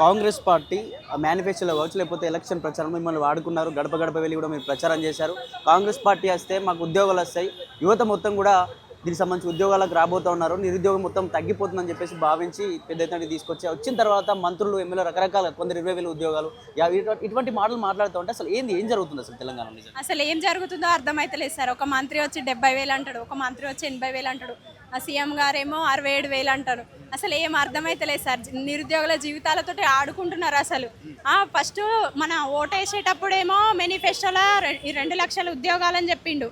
Congress party మేనిఫెస్టోలో కావచ్చు లేకపోతే ఎలక్షన్ ప్రచారం మిమ్మల్ని వాడుకున్నారు. గడప గడప వెళ్ళి కూడా మీరు ప్రచారం చేశారు. కాంగ్రెస్ పార్టీ వస్తే మాకు ఉద్యోగాలు వస్తాయి, యువత మొత్తం కూడా దీనికి సంబంధించి ఉద్యోగాలకు రాబోతూ ఉన్నారు, నిరుద్యోగం మొత్తం తగ్గిపోతుందని చెప్పేసి భావించి పెద్ద ఎత్తున తీసుకొచ్చి వచ్చిన తర్వాత మంత్రులు ఎమ్మెల్యే రకరకాల కొందరు 20,000 ఉద్యోగాలు ఇటువంటి మాటలు మాట్లాడుతూ ఉంటే అసలు ఏం జరుగుతుంది అసలు తెలంగాణలో? అసలు ఏం జరుగుతుందో అర్థమైతలేదు సార్. ఒక మంత్రి వచ్చి 70,000 అంటాడు, ఒక మంత్రి వచ్చి 80,000 అంటాడు, ఆ సీఎం గారేమో 67,000 అంటారు. అసలు ఏం అర్థమైతలేదు సార్. నిరుద్యోగుల జీవితాలతో ఆడుకుంటున్నారు అసలు. ఫస్ట్ మన ఓటేసేటప్పుడేమో మేనిఫెస్టోలో 2 లక్షల ఉద్యోగాలని చెప్పిండు.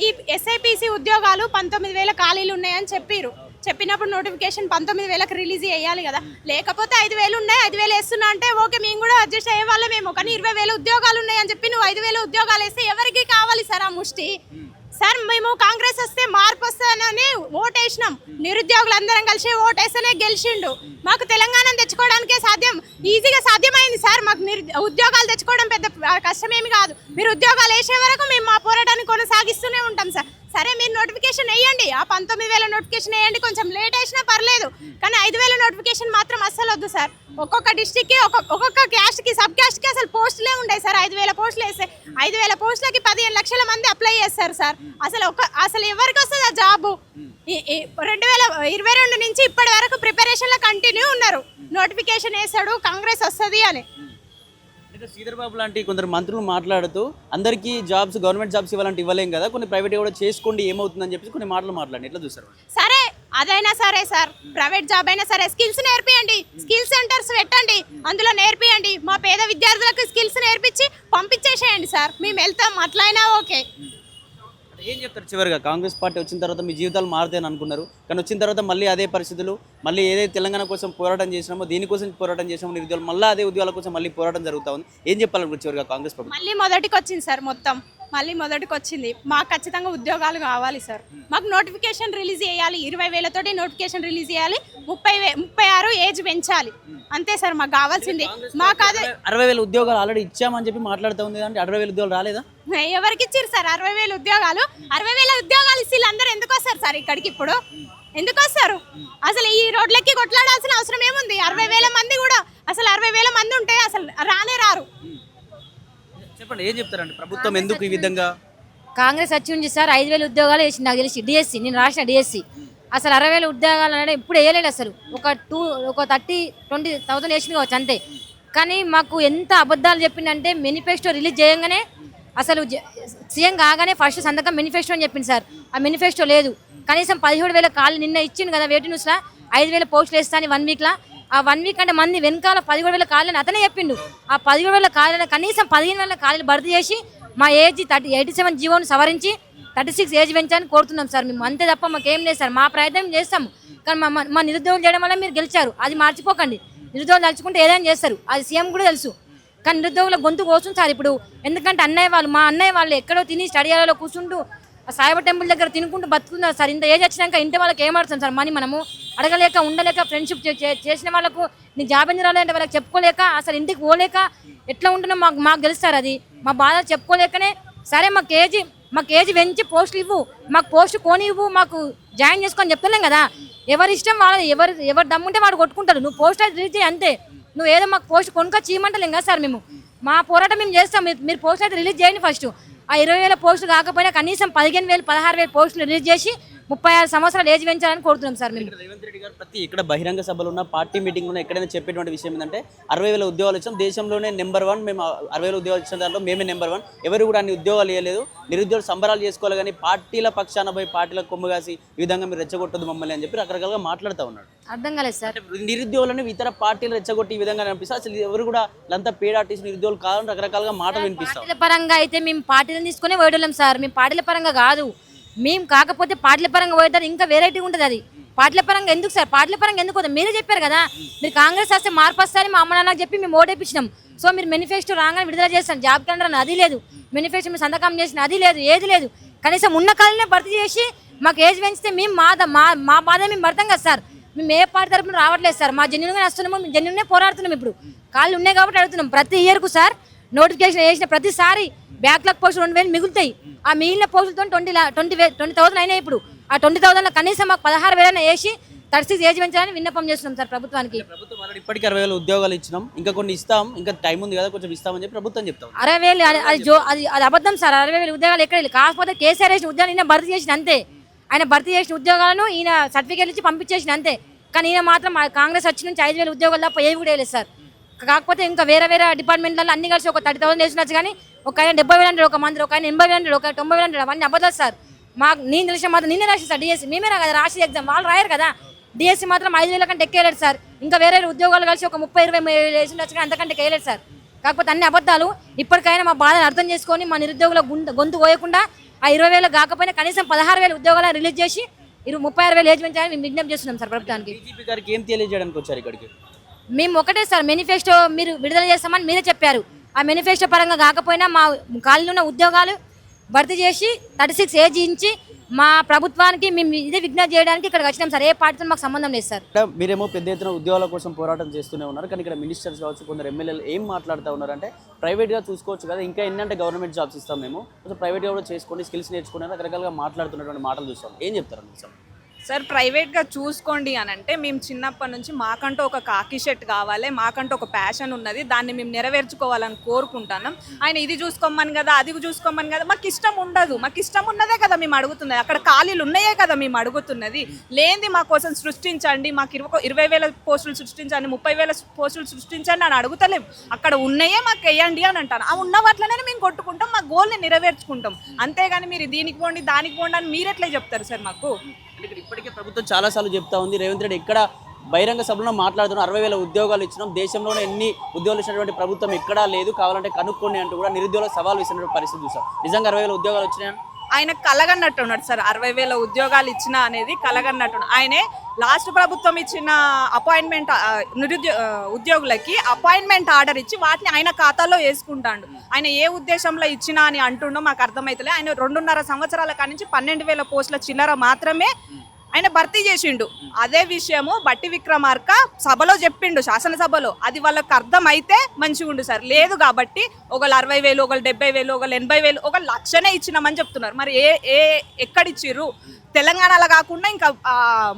ఈ ఎస్ఐపిసి ఉద్యోగాలు 19,000 ఖాళీలు ఉన్నాయని చెప్పినప్పుడు నోటిఫికేషన్ 19,000కి రిలీజ్ చేయాలి కదా. లేకపోతే 5,000 ఉన్నాయి, 5,000 వేస్తున్నా అంటే ఓకే మేము కూడా అడ్జస్ట్ అయ్యే వాళ్ళమేమో. కానీ 20,000 ఉద్యోగాలు ఉన్నాయని చెప్పి నువ్వు 5,000 ఉద్యోగాలు వేస్తే ఎవరికి కావాలి సార్ ఆ ముష్టి? సార్ మేము కాంగ్రెస్ వస్తే మార్పు వస్తానని ఓటేసినాం. నిరుద్యోగులందరం కలిసి ఓటేస్తేనే గెలిచిండు. మాకు తెలంగాణ తెచ్చుకోవడానికే ఈజీగా సాధ్యమైంది సార్. మాకు ఉద్యోగాలు తెచ్చుకోవడం పెద్ద కష్టమేమి కాదు. మీరు ఉద్యోగాలు వేసే వరకు మేము మా పోరాటాన్ని కొనసాగిస్తూనే ఉంటాం సార్. సరే మీరు నోటిఫికేషన్ వేయండి, ఆ 19,000 నోటిఫికేషన్ వేయండి, కొంచెం లేట్ వేసినా పర్లేదు. కానీ 5,000 నోటిఫికేషన్ మాత్రం అస్సలు వద్దు సార్. ఒక్కొక్క డిస్టిక్కి ఒక్కొక్క క్యాస్ట్కి సబ్ క్యాస్ట్కి అసలు పోస్టులే ఉండవు సార్. 5,000 పోస్టులు వేస్తే 5,000 పోస్టులకి 15 లక్షల మంది అప్లై చేస్తారు సార్. అసలు ఎవరికి వస్తుంది ఆ జాబు? 2022 నుంచి ఇప్పటి వరకు ప్రిపరేషన్లో కంటిన్యూ ఉన్నారు. నోటిఫికేషన్ వేస్తాడు కాంగ్రెస్ వస్తుంది అని. శ్రీధర్ బాబు లాంటి కొందరు మంత్రులు మాట్లాడుతూ అందరికీ జాబ్స్ గవర్నమెంట్ జాబ్స్ ఇవ్వాలంటే ఇవ్వలేం కదా, కొన్ని ప్రైవేట్ కూడా చేసుకోండి ఏమవుతుందని చెప్పి కొన్ని మాటలు మాట్లాడి ఎట్లా చూస్తారు? సరే అదైనా సరే సార్, ప్రైవేట్ జాబ్ అయినా సరే స్కిల్స్ నేర్పియండి, స్కిల్ సెంటర్స్ పెట్టండి, అందులో నేర్పియండి. మా పేద విద్యార్థులకు స్కిల్స్ నేర్పించి పంపించేసేయండి సార్, మేము వెళ్తాం. అట్లయినా ఓకే. ఏం చెప్తారు చివరిగా? కాంగ్రెస్ పార్టీ వచ్చిన తర్వాత మీ జీవితాలు మారుతాయని అనుకున్నారు, కానీ వచ్చిన తర్వాత మళ్ళీ అదే పరిస్థితులు, మళ్ళీ ఏదైతే తెలంగాణ కోసం పోరాటం చేసినామో దీనికోసం పోరాటం చేసినామో నిరుద్యోగులు మళ్ళీ అదే ఉద్యోగాల కోసం మళ్ళీ పోరాటం జరుగుతూ ఉంది. ఏం చెప్పాలనుకుంటు చివరిగా కాంగ్రెస్ పార్టీ? మళ్ళీ మొదటికి వచ్చింది సార్, మళ్ళీ మొదటికి వచ్చింది. మాకు ఖచ్చితంగా ఉద్యోగాలు కావాలి సార్. మాకు నోటిఫికేషన్ రిలీజ్ చేయాలి, 20,000 తోటి నోటిఫికేషన్ రిలీజ్ చేయాలి, 36 ఏజ్ పెంచాలి, అంతే సార్ మాకు కావాల్సింది. మాకు అదే 60,000 ఉద్యోగాలు ఆల్రెడీ ఇచ్చామని చెప్పి మాట్లాడుతూ ఉంది, అంటే 60,000 ఉద్యోగాలు రాలేదా? ఎవరికి ఇచ్చారు సార్ 60,000 ఉద్యోగాలు? 60,000 ఉద్యోగాలు ఇస్తే అందరూ ఎందుకు వస్తారు సార్ ఇక్కడికి? ఇప్పుడు ఎందుకు వస్తారు? అసలు ఈ రోడ్లకి కొట్లాడాల్సిన అవసరం ఏముంది? 60,000 మంది కూడా, అసలు 60,000 మంది ఉంటే అసలు రానే రారు. చెప్పండి, ఏం చెప్తారండి ప్రభుత్వం ఎందుకు ఈ విధంగా? కాంగ్రెస్ వచ్చి ఉంది సార్, 5,000 ఉద్యోగాలు వేసింది నాకు తెలిసి. డిఎస్సి నేను రాసిన డిఎస్సి అసలు 60,000 ఉద్యోగాలు అంటే ఇప్పుడు వేయలేదు అసలు. ఒక 30-20,000 వేసింది కావచ్చు అంతే. కానీ మాకు ఎంత అబద్ధాలు చెప్పిందంటే మేనిఫెస్టో రిలీజ్ చేయగానే అసలు సీఎం కాగానే ఫస్ట్ సంతకం మేనిఫెస్టో అని చెప్పింది సార్. ఆ మేనిఫెస్టో లేదు. కనీసం 17,000 ఖాళీ నిన్న ఇచ్చింది కదా వేటి న్యూస్లో, 5,000 పోస్టులు వేస్తాను 1 వీక్లో. ఆ 1 వీక్ అంటే మంది వెనకాల 17,000 ఖాళీని అతనే చెప్పిండు. ఆ 17,000 ఖాళీలను కనీసం 15,000 ఖాళీలు భర్తీ చేసి మా ఏజ్ 87 జీవోను సవరించి 36 ఏజ్ పెంచాలని కోరుతున్నాం సార్. మేము అంతే తప్ప మాకేం లేదు సార్. మా ప్రయత్నం చేస్తాము, కానీ మా నిరుద్యోగులు చేయడం వల్ల మీరు గెలిచారు, అది మర్చిపోకండి. నిరుద్యోగులు తలుచుకుంటే ఏదైనా చేస్తారు, అది సీఎం కూడా తెలుసు. కానీ నిరుద్యోగుల గొంతు కోసం సార్ ఇప్పుడు. ఎందుకంటే మా అన్నయ్య వాళ్ళు ఎక్కడో తిని స్టడీ హాల్లో కూర్చుంటూ సాయిబాబా టెంపుల్ దగ్గర తినుకుంటూ బతుకుతున్నారు సార్. ఇంత ఏజ్ వచ్చినాక ఇంటి వాళ్ళకి ఏమాడుతుంది సార్? మనము అడగలేక ఉండలేక ఫ్రెండ్షిప్ చేసిన వాళ్ళకు నీ జాబ్ ఎందుకు రాలేదంటే వాళ్ళకి చెప్పుకోలేక అసలు ఇంటికి పోలేక ఎట్లా ఉంటున్నాం మాకు తెలుస్తారు. అది మా బాధ చెప్పుకోలేకనే సరే మాకు ఏజ్ పెంచి పోస్టులు ఇవ్వు, మాకు పోస్ట్ కొని ఇవ్వు, మాకు జాయిన్ చేసుకొని చెప్తలేం కదా. ఎవరి ఇష్టం వాళ్ళది, ఎవరు దమ్ముంటే వాడు కొట్టుకుంటారు. నువ్వు పోస్ట్ అయితే రిలీజ్ చేయి అంతే. నువ్వు ఏదో మాకు పోస్ట్ కొనుక్కొచ్చి ఇవ్వమంటలేం కదా సార్. మేము మా పోరాటం మేము చేస్తాం. మీరు పోస్ట్ అయితే రిలీజ్ చేయండి ఫస్ట్. ఆ 20,000 పోస్టులు కాకపోయినా కనీసం 15,000 16,000 పోస్టులు రిలీజ్ చేసి 36 సంవత్సరాలు ఏజ్ పెంచాలని కోరుతున్నాం సార్. మేము రేవంత్ రెడ్డి గారు ప్రతి ఇక్కడ బహిరంగ సభలు ఉన్న పార్టీ మీటింగ్ ఉన్న ఎక్కడైనా చెప్పేటువంటి విషయం ఏంటంటే 60,000 ఉద్యోగాలు ఇచ్చాం, దేశంలోనే నెంబర్ 1, మేము 60,000 ఉద్యోగాలు ఇచ్చిన దాంట్లో మేమే నెంబర్ 1, ఎవరు కూడా అన్ని ఉద్యోగాలు ఇవ్వలేదు, నిరుద్యోగులు సంబరాలు చేసుకోవాలి కానీ పార్టీల పక్షాన పోయి పార్టీలకు కొమ్ము కాసి ఈ విధంగా మీరు రెచ్చగొట్టదు మమ్మల్ని అని చెప్పి రకరకాలుగా మాట్లాడుతూ ఉన్నాడు. అర్థం కాలేదు సార్. నిరుద్యోగులను ఇతర పార్టీలు రెచ్చగొట్టి ఈ విధంగా అనిపిస్తారు. అసలు ఎవరు కూడా అంతా పేడ్ ఆర్టిస్ట్ నిరుద్యోగులు కావాలని రకరకాలుగా మాటలు వినిపిస్తాం. పార్టీల పరంగా అయితే మేము పార్టీలను తీసుకునే వేయడం సార్. మేము పార్టీల పరంగా కాదు. మేము కాకపోతే పార్టీల పరంగా పోయేదారు ఇంకా వెరైటీ ఉంటుంది. అది పార్టీల పరంగా ఎందుకు సార్? పార్టీల పరంగా ఎందుకు పోతాం? మీరే చెప్పారు కదా మీరు కాంగ్రెస్ వస్తే మార్పు వస్తారని మా అమ్మ నాన్నకు చెప్పి మేము ఓటేపించినాం. సో మీరు మేనిఫెస్టో రాగానే విడుదల చేస్తాను, జాబ్ క్యాలెండర్ అని అది లేదు, మేనిఫెస్టో మీరు సంతకం చేసిన అది లేదు, ఏది లేదు. కనీసం ఉన్న కాలనే భర్తీ చేసి మాకు ఏజ్ పెంచితే మేము మా బాధ మేము పడతాం కదా సార్. మేము ఏ పార్టీ తరపున రావట్లేదు సార్. మా జెన్యున్గా వస్తున్నాము, మేము జెన్యున్నే పోరాడుతున్నాం. ఇప్పుడు కాళ్ళు ఉన్నాయి కాబట్టి అడుగుతున్నాం. ప్రతి ఇయర్కు సార్ నోటిఫికేషన్ వేసిన ప్రతిసారి బ్యాక్లాగ్ పోస్టులు 2,000 మిగులుతాయి. ఆ మిగిలిన పోస్టులతో 20,000 అయినాయి. ఇప్పుడు ఆ 20,000 కనీసం మాకు 16,000 వేసి 36 ఏజ్ పెంచాలని విన్నపం చేస్తున్నాం సార్ ప్రభుత్వానికి. ప్రభుత్వం ఆల్రెడీ ఇప్పటికీ 60,000 ఉద్యోగాలు ఇచ్చినాం, ఇంకా కొన్ని ఇస్తాం, ఇంకా టైం ఉంది కదా కొంచెం ఇస్తామని చెప్పి ప్రభుత్వం చెప్తాం. 60,000 అది అబద్ధం సార్. 60,000 ఉద్యోగాలు ఎక్కడ వెళ్ళి, కాకపోతే కేసీఆర్ వేసిన ఉద్యోగాలు ఈయన భర్తీ చేసిన అంతే. ఆయన భర్తీ చేసిన ఉద్యోగాలను ఈయన సర్టిఫికేట్లు ఇచ్చి పంపించేసిన అంతే. కానీ ఈయన మాత్రం కాంగ్రెస్ వచ్చి నుంచి 5,000 ఉద్యోగాలు తప్ప ఏవి కూడా వేయలేదు సార్. కాకపోతే ఇంకా వేరే డిపార్ట్మెంట్లలో అన్ని కలిసి ఒక 30,000 వేసినచ్చు, కానీ ఒక ఆయన 70,000 అంటాడు, ఒక మంత్రి ఒక ఆయన 80,000 అంటాడు, ఒక 90,000 అంటాడు. అవన్నీ అబద్ధాలు సార్. మాకు నేను తెలిసిన మాత్రం నిన్నే రాసి సార్ డిఎస్సి, మేమే కదా రాసి ఎగ్జామ్, వాళ్ళు రాయరు కదా. డిఎస్సి మాత్రం 5,000 కంటే ఎక్కేయలేడు సార్. ఇంకా వేరే ఉద్యోగాలు కలిసి ఒక 30-20 వేసినచ్చు, కానీ అంతకంటే వేయలేడు సార్. కాకపోతే అన్ని అబద్ధాలు. ఇప్పటికైనా మా బాధను అర్థం చేసుకొని మా నిరుద్యోగుల గొంతు కోయకుండా ఆ 20,000 కాకపోయినా కనీసం 16,000 ఉద్యోగాలు రిలీజ్ చేసి 36,000 ఏజ్ పెంచాలని మేము విజ్ఞప్తి చేస్తున్నాం సార్ ప్రభుత్వానికి. బీజేపీ గారికి ఏం తెలియజేయడానికి వచ్చారు ఇక్కడికి? మేము ఒకటే సార్, మేనిఫెస్టో మీరు విడుదల చేస్తామని మీరే చెప్పారు. ఆ మేనిఫెస్టో పరంగా కాకపోయినా మా ఖాళీలో ఉన్న ఉద్యోగాలు భర్తీ చేసి 36 ఏజ్ ఇచ్చి మా ప్రభుత్వానికి మేము ఇదే విజ్ఞప్తి చేయడానికి ఇక్కడికి వచ్చినాం సార్. ఏ పార్టీతో మాకు సంబంధం లేదు సార్. మీరేమో పెద్ద ఎత్తున ఉద్యోగాల కోసం పోరాటం చేస్తూనే ఉన్నారు, కానీ ఇక్కడ మినిస్టర్స్ కావచ్చు, కొందరు ఎమ్మెల్యేలు ఏం మాట్లాడుతూ ఉన్నారంటే ప్రైవేట్గా చూసుకోవచ్చు కదా, ఇంకా ఎన్నంటే గవర్నమెంట్ జాబ్స్ ఇస్తాం మేము, కొంచెం ప్రైవేట్గా కూడా చేసుకోండి, స్కిల్స్ నేర్చుకుని రకరకాలుగా మాట్లాడుతున్నటువంటి మాటలు చూస్తాం. ఏం చెప్తారు నిజం? సార్ ప్రైవేట్గా చూసుకోండి అని అంటే మేము చిన్నప్పటి నుంచి మాకంటూ ఒక కాకి షర్ట్ కావాలి, మాకంటూ ఒక ప్యాషన్ ఉన్నది, దాన్ని మేము నెరవేర్చుకోవాలని కోరుకుంటున్నాం. ఆయన ఇది చూసుకోమని కదా, అది చూసుకోమని కదా, మాకు ఇష్టం ఉండదు. మాకు ఇష్టం ఉన్నదే కదా మేము అడుగుతున్నది, అక్కడ ఖాళీలు ఉన్నాయే కదా మేము అడుగుతున్నది. లేనిది మా కోసం సృష్టించండి, మాకు 20,000 పోస్టులు సృష్టించండి, 30,000 పోస్టులు సృష్టించండి అని అడుగుతలేం. అక్కడ ఉన్నాయే మాకు వేయండి అని అంటాను. ఆ ఉన్న వాటిలోనే మేము కొట్టుకుంటాం, మా గోల్ని నెరవేర్చుకుంటాం. అంతేగాని మీరు దీనికి పోండి దానికి పోండి అని మీరు ఎట్లా చెప్తారు సార్ మాకు? ఇప్పటికే ప్రభుత్వం చాలాసార్లు చెప్తా ఉంది, రేవంత్ రెడ్డి ఎక్కడ బహిరంగ సభలో మాట్లాడుతున్నాం, 60,000 ఉద్యోగాలు ఇచ్చినాం, దేశంలోనే ఎన్ని ఉద్యోగాలు ఇచ్చినటువంటి ప్రభుత్వం ఎక్కడా లేదు, కావాలంటే కనుక్కోండి అంటూ కూడా నిరుద్యోగులకు సవాల్ విసినటువంటి పరిస్థితి చూసాం. నిజంగా 60,000 ఉద్యోగాలు వచ్చినాయని ఆయన కలగన్నట్టు ఉన్నాడు సార్. 60,000 ఉద్యోగాలు ఇచ్చిన అనేది కలగన్నట్టు. ఆయనే లాస్ట్ ప్రభుత్వం ఇచ్చిన అపాయింట్మెంట్ ఉద్యోగులకి అపాయింట్మెంట్ ఆర్డర్ ఇచ్చి వాటిని ఆయన ఖాతాలో వేసుకుంటాడు. ఆయన ఏ ఉద్దేశంలో ఇచ్చినా అని అంటుండో మాకు అర్థమవుతలే. ఆయన 2.5 సంవత్సరాల కాడి నుంచి 12,000 పోస్టుల చిల్లర మాత్రమే ఆయన భర్తీ చేసిండు. అదే విషయము బట్టి విక్రమార్క సభలో చెప్పిండు, శాసనసభలో. అది వాళ్ళకి అర్థమైతే మంచిగా ఉండు సార్. లేదు కాబట్టి ఒకళ్ళు 60,000, ఒకళ్ళు 70,000, ఒకళ్ళు 80,000, ఒక 1,00,000 ఇచ్చినామని చెప్తున్నారు. మరి ఎక్కడిచ్చిర్రు? తెలంగాణలో కాకుండా ఇంకా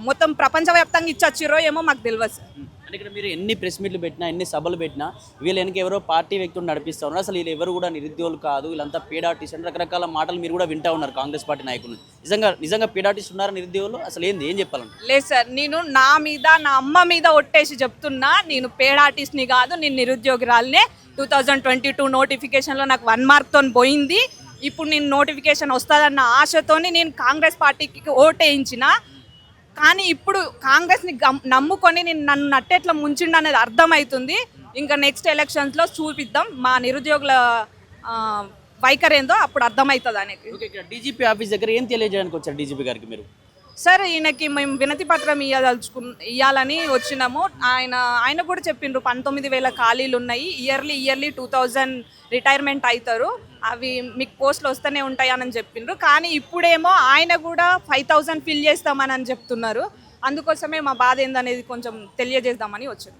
మొత్తం ప్రపంచవ్యాప్తంగా ఇచ్చొచ్చిర్రో ఏమో మాకు తెలియదు సార్. అంటే ఇక్కడ మీరు ఎన్ని ప్రెస్ మీట్లు పెట్టినా, ఎన్ని సభలు పెట్టినా, వీళ్ళు వెనక ఎవరో పార్టీ వ్యక్తులు నడిపిస్తూ ఉన్నారు. అసలు వీళ్ళు ఎవరు కూడా నిరుద్యోగులు కాదు, వీళ్ళంతా పేడ్ ఆర్టిస్ట్ అని రకరకాల మాటలు మీరు కూడా వింటూ ఉన్నారు కాంగ్రెస్ పార్టీ నాయకులు. నిజంగా పేడ్ ఆర్టిస్ట్ ఉన్నారా నిరుద్యోగులు? అసలు ఏం చెప్పాలంటే? లేదు సార్, నేను నా మీద నా అమ్మ మీద ఒట్టేసి చెప్తున్నా, నేను పేడ్ ఆర్టిస్ట్ని కాదు, నేను నిరుద్యోగిరాలనే. 2022 నోటిఫికేషన్లో నాకు 1 మార్క్తో పోయింది. ఇప్పుడు నేను నోటిఫికేషన్ వస్తుందన్న ఆశతోని నేను కాంగ్రెస్ పార్టీకి ఓటేయించిన. కానీ ఇప్పుడు కాంగ్రెస్ని నమ్ముకొని నన్ను నట్టేట్లా ముంచిండు అనేది అర్థమవుతుంది. ఇంకా నెక్స్ట్ ఎలక్షన్స్లో చూపిద్దాం మా నిరుద్యోగుల వైఖరి ఏందో, అప్పుడు అర్థమవుతుంది అనేది. డీజీపీ ఆఫీస్ దగ్గర ఏం తెలియజేయడానికి వచ్చారు డీజీపీ గారికి మీరు? సార్ ఈయనకి మేము వినతి పత్రం ఇవ్వాలని వచ్చినాము. ఆయన కూడా చెప్పిండ్రు 19,000 ఖాళీలు ఉన్నాయి, ఇయర్లీ 2,000 రిటైర్మెంట్ అవుతారు, అవి మీకు పోస్టులు వస్తూనే ఉంటాయి అని చెప్పిండ్రు. కానీ ఇప్పుడేమో ఆయన కూడా 5,000 ఫిల్ చేస్తామని చెప్తున్నారు. అందుకోసమే మా బాధ ఏందనేది కొంచెం తెలియజేద్దామని వచ్చింది.